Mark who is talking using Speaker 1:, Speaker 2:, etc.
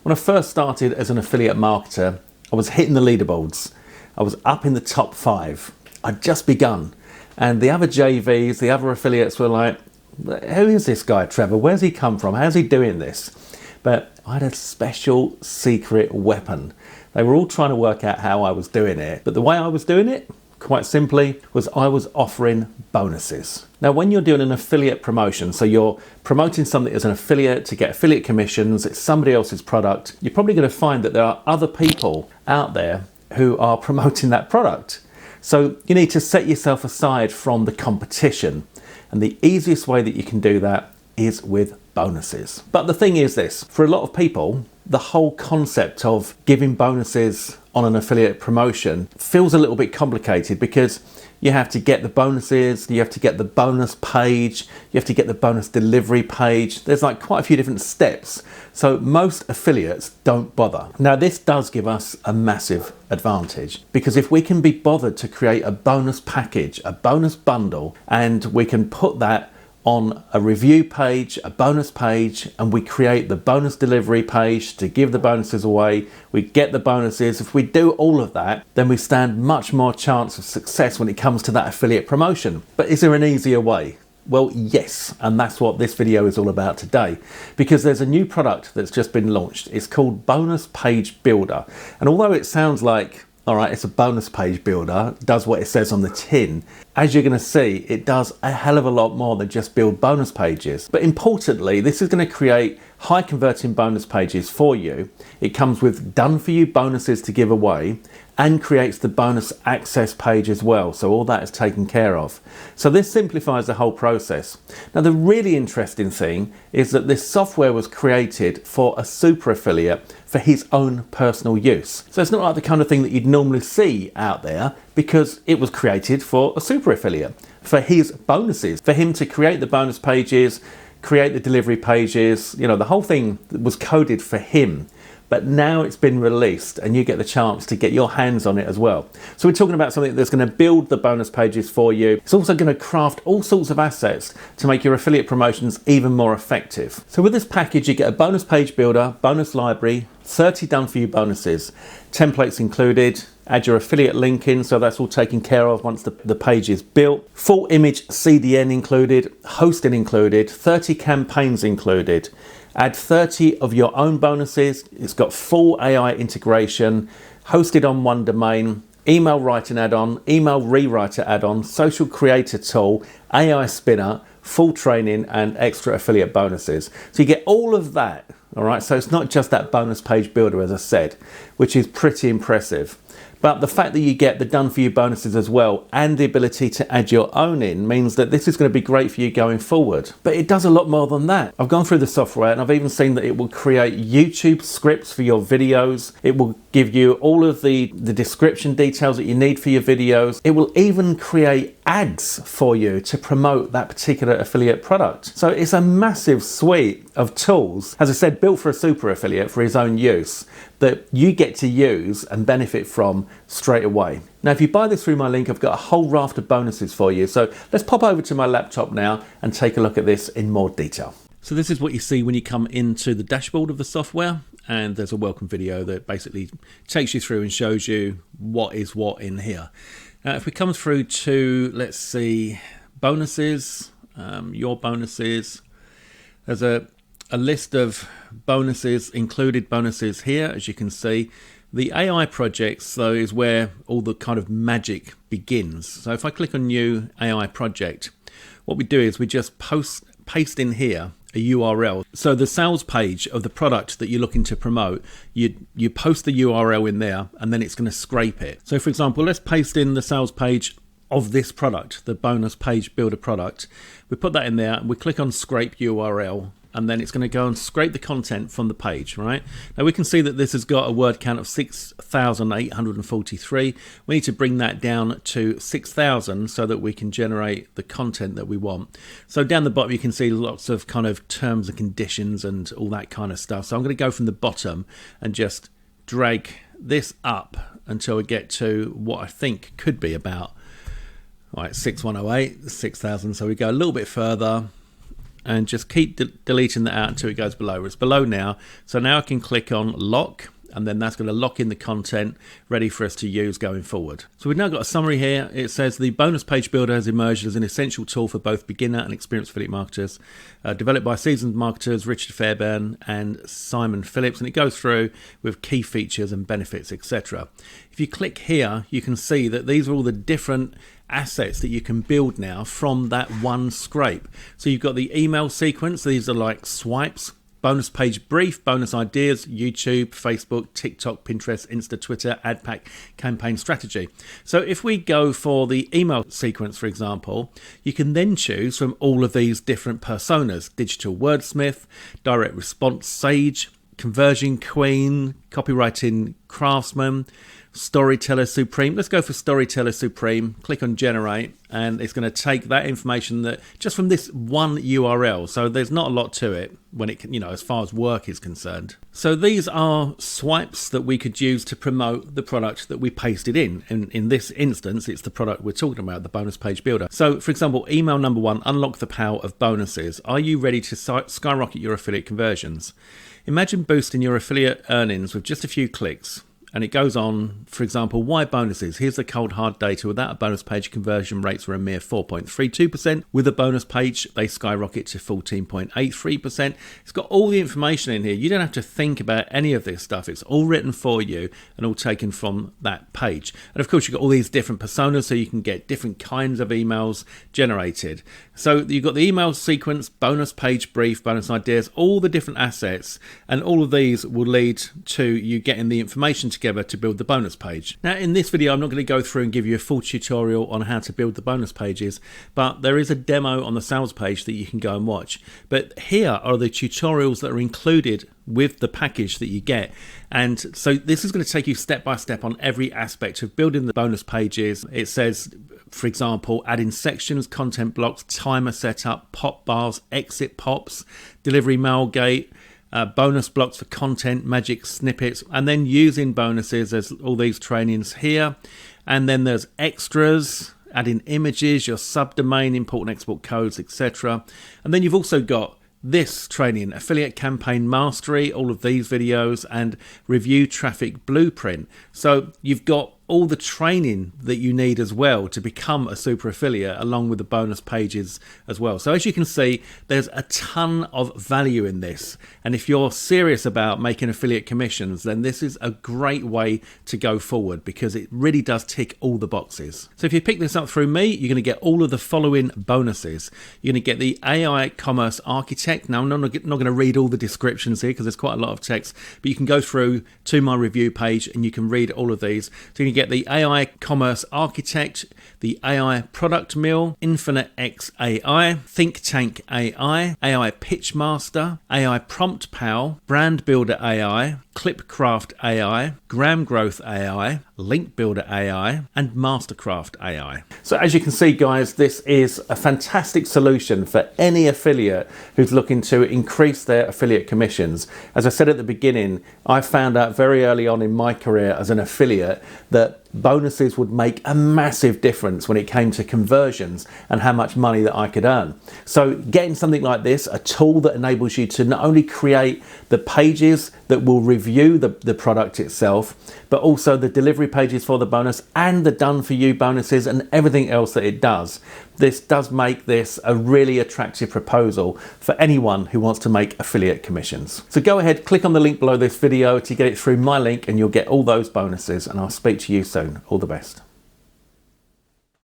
Speaker 1: When I first started as an affiliate marketer, I was hitting the leaderboards. I was up in the top 5. I'd just begun. And the other JVs, the other affiliates were like, who is this guy, Trevor? Where's he come from? How's he doing this? But I had a special secret weapon. They were all trying to work out how I was doing it. But the way I was doing it, quite simply, was I was offering bonuses. Now, when you're doing an affiliate promotion, so you're promoting something as an affiliate to get affiliate commissions, it's somebody else's product, you're probably going to find that there are other people out there who are promoting that product. So you need to set yourself aside from the competition. And the easiest way that you can do that is with bonuses. But the thing is this, for a lot of people, the whole concept of giving bonuses on an affiliate promotion feels a little bit complicated because you have to get the bonuses, you have to get the bonus page, you have to get the bonus delivery page. There's like quite a few different steps. So most affiliates don't bother. Now this does give us a massive advantage because if we can be bothered to create a bonus package, a bonus bundle, and we can put that on a review page, a bonus page, and we create the bonus delivery page to give the bonuses away, we get the bonuses. If we do all of that, then we stand much more chance of success when it comes to that affiliate promotion. But is there an easier way? Well, yes, and that's what this video is all about today, because there's a new product that's just been launched. It's called Bonus Page Builder. And although it sounds like, all right, it's a bonus page builder, does what it says on the tin, as you're going to see, it does a hell of a lot more than just build bonus pages. But importantly, this is going to create high converting bonus pages for you. It comes with done for you bonuses to give away and creates the bonus access page as well. So all that is taken care of. So this simplifies the whole process. Now the really interesting thing is that this software was created for a super affiliate for his own personal use. So it's not like the kind of thing that you'd normally see out there because it was created for a super affiliate, for his bonuses, for him to create the bonus pages, create the delivery pages, you know, the whole thing was coded for him. But now it's been released and you get the chance to get your hands on it as well. So we're talking about something that's going to build the bonus pages for you. It's also going to craft all sorts of assets to make your affiliate promotions even more effective. So with this package, you get a bonus page builder, bonus library, 30 done for you bonuses, templates included, add your affiliate link in, so that's all taken care of once the page is built, full image CDN included, hosting included, 30 campaigns included. Add 30 of your own bonuses. It's got full AI integration, hosted on one domain, email writing add-on, email rewriter add-on, social creator tool, AI spinner, full training, and extra affiliate bonuses. So you get all of that, all right? So it's not just that bonus page builder, as I said, which is pretty impressive. But the fact that you get the done for you bonuses as well and the ability to add your own in means that this is going to be great for you going forward. But it does a lot more than that. I've gone through the software and I've even seen that it will create YouTube scripts for your videos. It will give you all of the description details that you need for your videos. It will even create ads for you to promote that particular affiliate product. So it's a massive suite of tools, as I said, built for a super affiliate for his own use, that you get to use and benefit from straight away. Now, if you buy this through my link, I've got a whole raft of bonuses for you. So let's pop over to my laptop now and take a look at this in more detail. So this is what you see when you come into the dashboard of the software, and there's a welcome video that basically takes you through and shows you what is what in here. Now, if we come through to, let's see, bonuses, your bonuses, there's a list of bonuses, included bonuses here, as you can see. The AI projects, though, is where all the kind of magic begins. So if I click on new AI project, what we do is we just paste in here a URL. So the sales page of the product that you're looking to promote, you post the URL in there and then it's going to scrape it. So for example, let's paste in the sales page of this product, the bonus page builder product. We put that in there and we click on scrape URL, and then it's going to go and scrape the content from the page, right? Now we can see that this has got a word count of 6,843. We need to bring that down to 6,000 so that we can generate the content that we want. So down the bottom you can see lots of kind of terms and conditions and all that kind of stuff. So I'm going to go from the bottom and just drag this up until we get to what I think could be about 6108, 6,000. So we go a little bit further, and just keep deleting that out until it goes below. It's below now. So now I can click on lock, and then that's going to lock in the content ready for us to use going forward. So we've now got a summary here. It says the bonus page builder has emerged as an essential tool for both beginner and experienced affiliate marketers, developed by seasoned marketers Richard Fairbairn and Simon Phillips, and it goes through with key features and benefits, etc. If you click here, you can see that these are all the different assets that you can build now from that one scrape. So you've got the email sequence. These are like swipes. Bonus page brief, bonus ideas, YouTube, Facebook, TikTok, Pinterest, Insta, Twitter, ad pack, campaign strategy. So if we go for the email sequence, for example, you can then choose from all of these different personas: digital wordsmith, direct response sage, conversion queen, copywriting craftsman, storyteller supreme. Let's go for storyteller supreme. Click on generate, and it's going to take that information that just from this one URL. So there's not a lot to it when it can, as far as work is concerned. So these are swipes that we could use to promote the product that we pasted in. And in this instance, it's the product we're talking about, the bonus page builder. So for example, email number 1, unlock the power of bonuses. Are you ready to skyrocket your affiliate conversions? Imagine boosting your affiliate earnings with just a few clicks. And it goes on, for example, why bonuses? Here's the cold hard data. Without a bonus page, conversion rates were a mere 4.32%. With a bonus page, they skyrocket to 14.83%. It's got all the information in here. You don't have to think about any of this stuff. It's all written for you and all taken from that page. And of course, you've got all these different personas, so you can get different kinds of emails generated. So you've got the email sequence, bonus page brief, bonus ideas, all the different assets, and all of these will lead to you getting the information together to build the bonus page. Now in this video, I'm not going to go through and give you a full tutorial on how to build the bonus pages, but there is a demo on the sales page that you can go and watch. But here are the tutorials that are included with the package that you get. And so this is going to take you step by step on every aspect of building the bonus pages. It says, for example, adding sections, content blocks, timer setup, pop bars, exit pops, delivery mail gate, bonus blocks for content, magic snippets, and then using bonuses. There's all these trainings here. And then there's extras, adding images, your subdomain, import and export codes, etc. And then you've also got this training, affiliate campaign mastery, all of these videos, and review traffic blueprint. So you've got all the training that you need as well to become a super affiliate, along with the bonus pages as well. So as you can see, there's a ton of value in this. And if you're serious about making affiliate commissions, then this is a great way to go forward, because it really does tick all the boxes. So if you pick this up through me, you're going to get all of the following bonuses. You're going to get the AI Commerce Architect. Now, I'm not going to read all the descriptions here because there's quite a lot of text, but you can go through to my review page and you can read all of these. So you can get the AI Commerce Architect, the AI Product Mill, Infinite X AI, Think Tank AI, AI Pitch Master, AI Prompt Pal, Brand Builder AI, Clipcraft AI, Gram Growth AI, Link Builder AI, and Mastercraft AI. So as you can see, guys, this is a fantastic solution for any affiliate who's looking to increase their affiliate commissions. As I said at the beginning, I found out very early on in my career as an affiliate that bonuses would make a massive difference when it came to conversions and how much money that I could earn. So getting something like this, a tool that enables you to not only create the pages that will review the product itself, but also the delivery pages for the bonus and the done for you bonuses and everything else that it does. This does make this a really attractive proposal for anyone who wants to make affiliate commissions. So go ahead, click on the link below this video to get it through my link, and you'll get all those bonuses, and I'll speak to you soon. All the best.